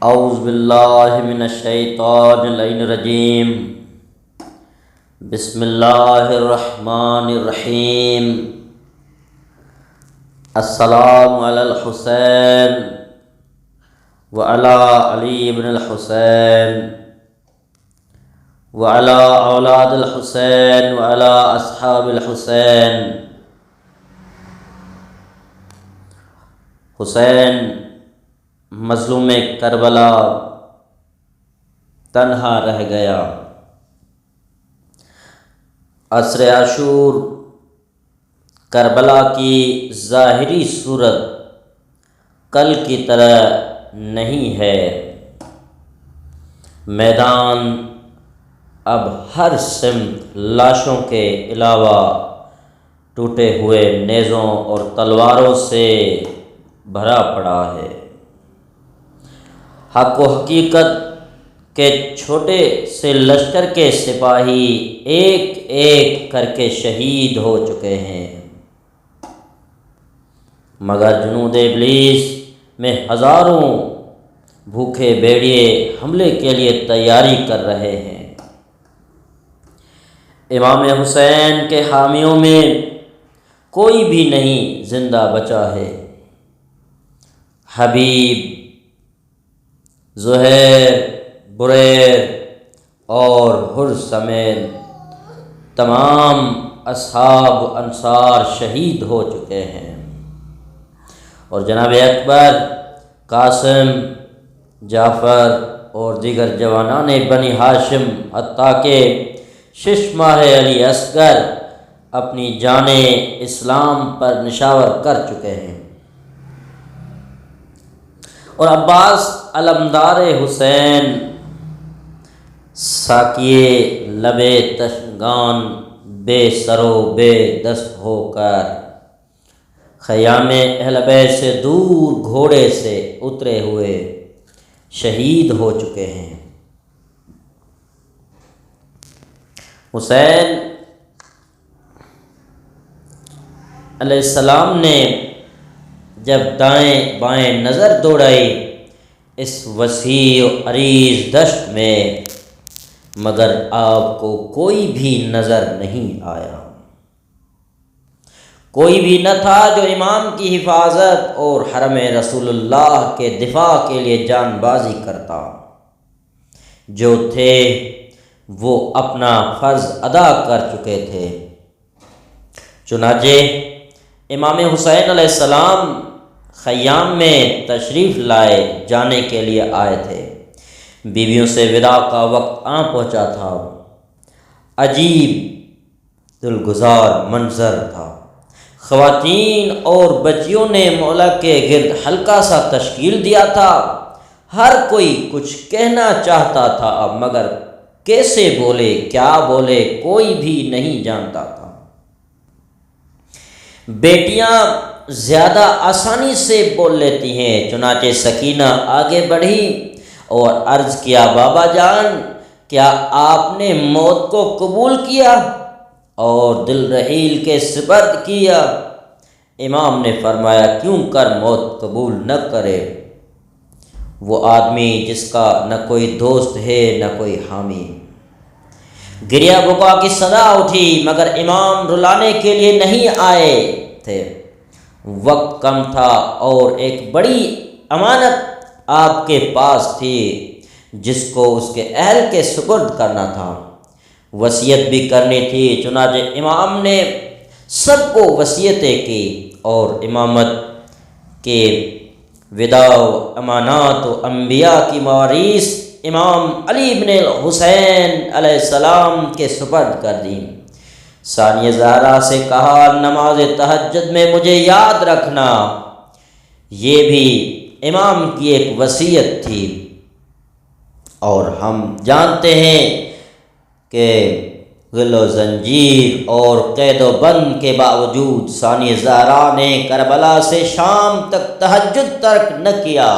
اعوذ باللہ من الشیطان اللعین الرجیم بسم اللہ الرحمن الرحیم السلام علی الحسین وعلی علی بن الحسین وعلی اولاد الحسین وعلی اصحاب الحسین۔ حسین مظلوم کربلا تنہا رہ گیا۔ عصر عاشور کربلا کی ظاہری صورت کل کی طرح نہیں ہے۔ میدان اب ہر سمت لاشوں کے علاوہ ٹوٹے ہوئے نیزوں اور تلواروں سے بھرا پڑا ہے۔ حق و حقیقت کے چھوٹے سے لشکر کے سپاہی ایک ایک کر کے شہید ہو چکے ہیں، مگر جنود ابلیس میں ہزاروں بھوکے بھیڑیے حملے کے لیے تیاری کر رہے ہیں۔ امام حسین کے حامیوں میں کوئی بھی نہیں زندہ بچا ہے۔ حبیب، زہیر، بریر اور حر سمیت تمام اصحاب انصار شہید ہو چکے ہیں، اور جناب اکبر، قاسم، جعفر اور دیگر جوانان بنی ہاشم حتیٰ کہ 6 ماہ علی اصغر اپنی جانیں اسلام پر نشاور کر چکے ہیں، اور عباس علمدار حسین ساکیے لبے تشنگان بے سرو بے دست ہو کر خیام اہل بیت سے دور گھوڑے سے اترے ہوئے شہید ہو چکے ہیں۔ حسین علیہ السلام نے جب دائیں بائیں نظر دوڑائی اس وسیع و عریض دشت میں، مگر آپ کو کوئی بھی نظر نہیں آیا۔ کوئی بھی نہ تھا جو امام کی حفاظت اور حرم رسول اللہ کے دفاع کے لیے جان بازی کرتا۔ جو تھے وہ اپنا فرض ادا کر چکے تھے۔ چنانچہ امام حسین علیہ السلام خیام میں تشریف لائے جانے کے لیے آئے تھے۔ بیویوں سے وداع کا وقت آ پہنچا تھا۔ عجیب دلگزار منظر تھا۔ خواتین اور بچیوں نے مولا کے گرد حلقہ سا تشکیل دیا تھا۔ ہر کوئی کچھ کہنا چاہتا تھا، مگر کیسے بولے، کیا بولے، کوئی بھی نہیں جانتا تھا۔ بیٹیاں زیادہ آسانی سے بول لیتی ہیں، چنانچہ سکینہ آگے بڑھی اور عرض کیا، بابا جان، کیا آپ نے موت کو قبول کیا اور دل رحیل کے سپرد کیا؟ امام نے فرمایا، کیوں کر موت قبول نہ کرے وہ آدمی جس کا نہ کوئی دوست ہے نہ کوئی حامی۔ گریہ بکا کی صدا اٹھی، مگر امام رلانے کے لیے نہیں آئے تھے۔ وقت کم تھا اور ایک بڑی امانت آپ کے پاس تھی جس کو اس کے اہل کے سپرد کرنا تھا، وصیت بھی کرنی تھی۔ چنانچہ امام نے سب کو وصیتیں کی اور امامت کے وداع و امانات و انبیاء کی مواریث امام علی بن الحسین علیہ السلام کے سپرد کر دیں۔ ثانیہ زہرا سے کہا، نماز تہجد میں مجھے یاد رکھنا۔ یہ بھی امام کی ایک وصیت تھی، اور ہم جانتے ہیں کہ غل و زنجیر اور قید و بند کے باوجود ثانیہ زہرا نے کربلا سے شام تک تہجد ترک نہ کیا۔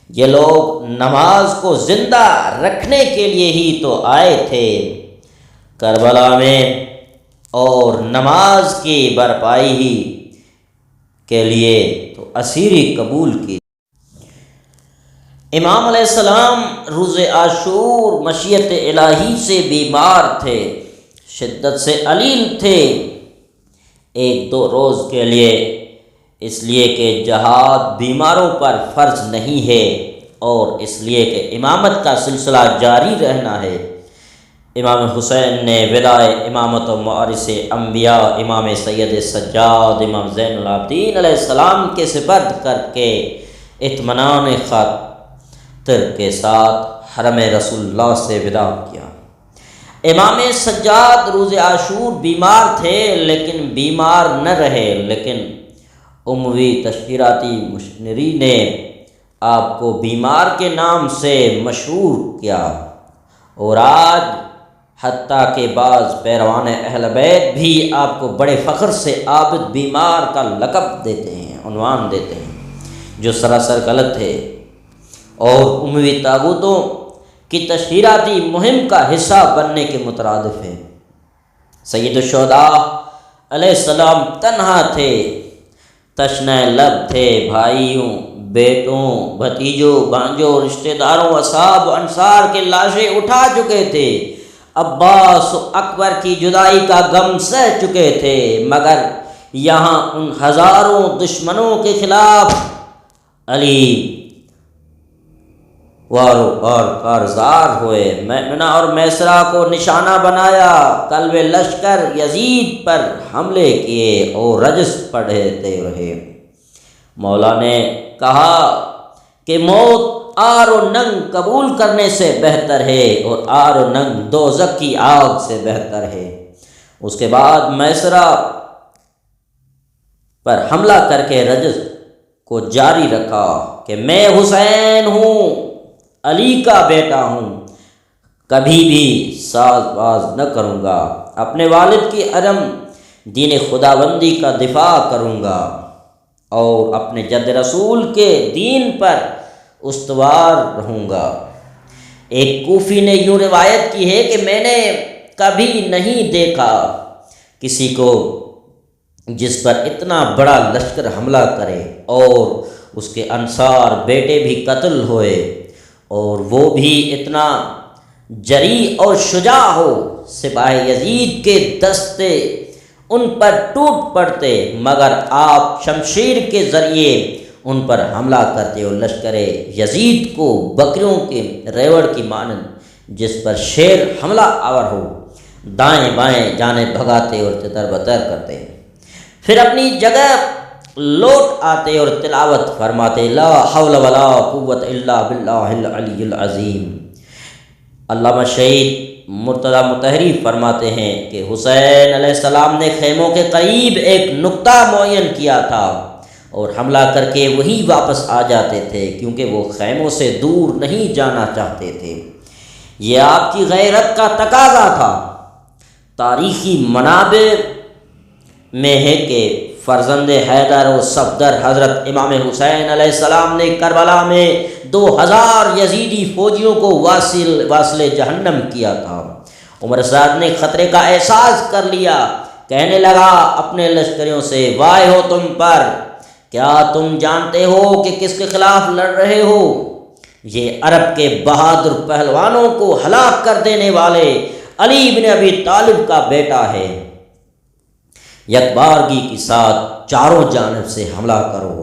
یہ لوگ نماز کو زندہ رکھنے کے لیے ہی تو آئے تھے کربلا میں، اور نماز کی برپائی ہی کے لیے تو اسیری قبول کی۔ امام علیہ السلام روز عاشور مشیت الہی سے بیمار تھے، شدت سے علیل تھے، ایک دو روز کے لیے، اس لیے کہ جہاد بیماروں پر فرض نہیں ہے اور اس لیے کہ امامت کا سلسلہ جاری رہنا ہے۔ امام حسین نے وداع امامت و معرث انبیاء امام سید سجاد امام زین العابدین علیہ السلام کے سپرد کر کے اطمینان خاطر کے ساتھ حرم رسول اللہ سے وداع کیا۔ امام سجاد روز عاشور بیمار تھے لیکن بیمار نہ رہے، لیکن اموی تشہیراتی مشنری نے آپ کو بیمار کے نام سے مشہور کیا، اور آج حتیٰ کہ بعض پیروان اہل بیت بھی آپ کو بڑے فخر سے عابد بیمار کا لقب دیتے ہیں، عنوان دیتے ہیں، جو سراسر غلط ہے اور اموی طاغوتوں کی تشہیراتی مہم کا حصہ بننے کے مترادف ہے۔ سید الشہداء علیہ السلام تنہا تھے، تشنہ لب تھے، بھائیوں، بیٹوں، بھتیجوں، بھانجوں، رشتہ داروں، اصحاب و انصار کے لاشیں اٹھا چکے تھے، عباس و اکبر کی جدائی کا غم سہ چکے تھے، مگر یہاں ان ہزاروں دشمنوں کے خلاف علی وارو اور کارزار ہوئے، میمنہ اور میسرہ کو نشانہ بنایا، قلب لشکر یزید پر حملے کیے اور رجس پڑھتے رہے۔ مولا نے کہا کہ موت آر و ننگ قبول کرنے سے بہتر ہے اور آر و ننگ دوزخ کی آگ سے بہتر ہے۔ اس کے بعد میسرہ پر حملہ کر کے رجس کو جاری رکھا کہ میں حسین ہوں، علی کا بیٹا ہوں، کبھی بھی ساز باز نہ کروں گا، اپنے والد کی عدم دین خداوندی کا دفاع کروں گا اور اپنے جد رسول کے دین پر استوار رہوں گا۔ ایک کوفی نے یوں روایت کی ہے کہ میں نے کبھی نہیں دیکھا کسی کو جس پر اتنا بڑا لشکر حملہ کرے اور اس کے انصار بیٹے بھی قتل ہوئے اور وہ بھی اتنا جری اور شجاع ہو، سپاہی یزید کے دستے ان پر ٹوٹ پڑتے مگر آپ شمشیر کے ذریعے ان پر حملہ کرتے اور لشکر یزید کو بکریوں کے ریوڑ کی مانند جس پر شیر حملہ آور ہو دائیں بائیں جانے بھگاتے اور تتر بتر کرتے، پھر اپنی جگہ لوٹ آتے اور تلاوت فرماتے لا حول ولا قوت الا باللہ العلی العظیم۔ علامہ شہید مرتضیٰ مطہری فرماتے ہیں کہ حسین علیہ السلام نے خیموں کے قریب ایک نقطہ معین کیا تھا اور حملہ کر کے وہی واپس آ جاتے تھے، کیونکہ وہ خیموں سے دور نہیں جانا چاہتے تھے۔ یہ آپ کی غیرت کا تقاضا تھا۔ تاریخی منابع میں ہے کہ فرزند حیدر و صفدر حضرت امام حسین علیہ السلام نے کربلا میں 2000 یزیدی فوجیوں کو واصل جہنم کیا تھا۔ عمر سعد نے خطرے کا احساس کر لیا، کہنے لگا اپنے لشکریوں سے وائے ہو تم پر، کیا تم جانتے ہو کہ کس کے خلاف لڑ رہے ہو؟ یہ عرب کے بہادر پہلوانوں کو ہلاک کر دینے والے علی بن ابی طالب کا بیٹا ہے۔ یکبارگی کے ساتھ چاروں جانب سے حملہ کرو۔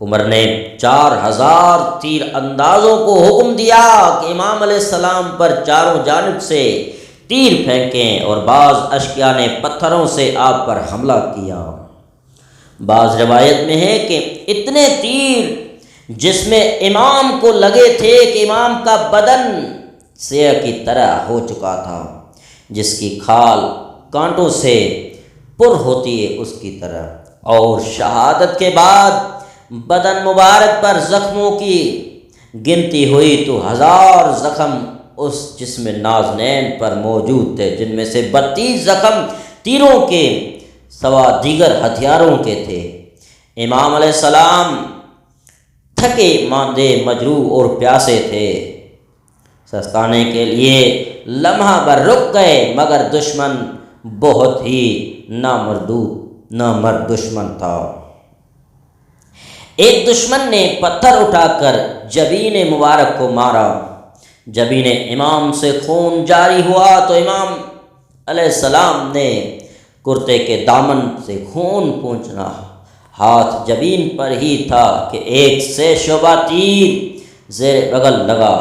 عمر نے 4000 تیر اندازوں کو حکم دیا کہ امام علیہ السلام پر چاروں جانب سے تیر پھینکیں اور بعض اشقیاء نے پتھروں سے آپ پر حملہ کیا۔ بعض روایت میں ہے کہ اتنے تیر جس میں امام کو لگے تھے کہ امام کا بدن سیہ کی طرح ہو چکا تھا، جس کی کھال کانٹوں سے پر ہوتی ہے اس کی طرح، اور شہادت کے بعد بدن مبارک پر زخموں کی گنتی ہوئی تو 1000 زخم اس جسم نازنین پر موجود تھے، جن میں سے 32 زخم تیروں کے سوا دیگر ہتھیاروں کے تھے۔ امام علیہ السلام تھکے ماندے مجروح اور پیاسے تھے، سستانے کے لیے لمحہ بھر رک گئے، مگر دشمن بہت ہی نامرد دشمن تھا۔ ایک دشمن نے پتھر اٹھا کر جبین مبارک کو مارا، جبین امام سے خون جاری ہوا تو امام علیہ السلام نے کرتے کے دامن سے خون پونچھنا، ہاتھ جبین پر ہی تھا کہ ایک سے شعبہ تیر زیر بغل لگا۔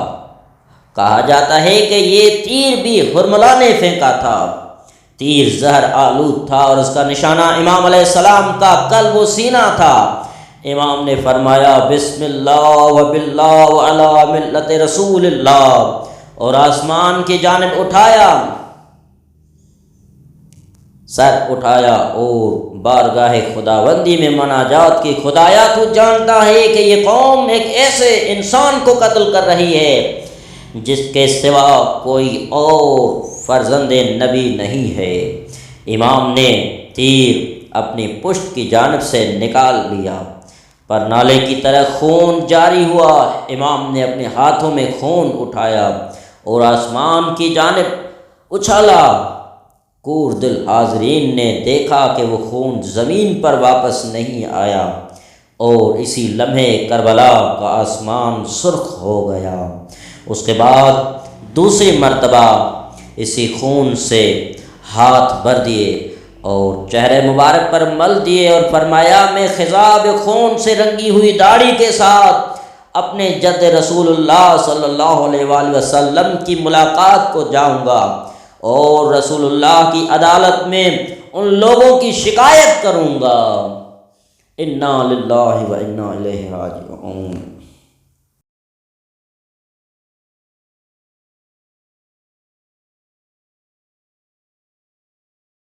کہا جاتا ہے کہ یہ تیر بھی حرملہ نے پھینکا تھا۔ تیر زہر آلود تھا اور اس کا نشانہ امام علیہ السلام کا قلب و سینہ تھا۔ امام نے فرمایا بسم اللہ و باللہ و علی ملت رسول اللہ، اور آسمان کی جانب اٹھایا، سر اٹھایا اور بارگاہ خداوندی میں مناجات کی، خدایا تو جانتا ہے کہ یہ قوم ایک ایسے انسان کو قتل کر رہی ہے جس کے سوا کوئی اور فرزند نبی نہیں ہے۔ امام نے تیر اپنی پشت کی جانب سے نکال لیا، پر نالے کی طرح خون جاری ہوا۔ امام نے اپنے ہاتھوں میں خون اٹھایا اور آسمان کی جانب اچھالا۔ کور دل حاضرین نے دیکھا کہ وہ خون زمین پر واپس نہیں آیا، اور اسی لمحے کربلا کا آسمان سرخ ہو گیا۔ اس کے بعد دوسری مرتبہ اسی خون سے ہاتھ بھر دیے اور چہرے مبارک پر مل دیے، اور فرمایا میں خضاب خون سے رنگی ہوئی داڑھی کے ساتھ اپنے جد رسول اللہ صلی اللہ علیہ وآلہ وسلم کی ملاقات کو جاؤں گا، اور رسول اللہ کی عدالت میں ان لوگوں کی شکایت کروں گا۔ انا للہ و انا الیہ راجعون۔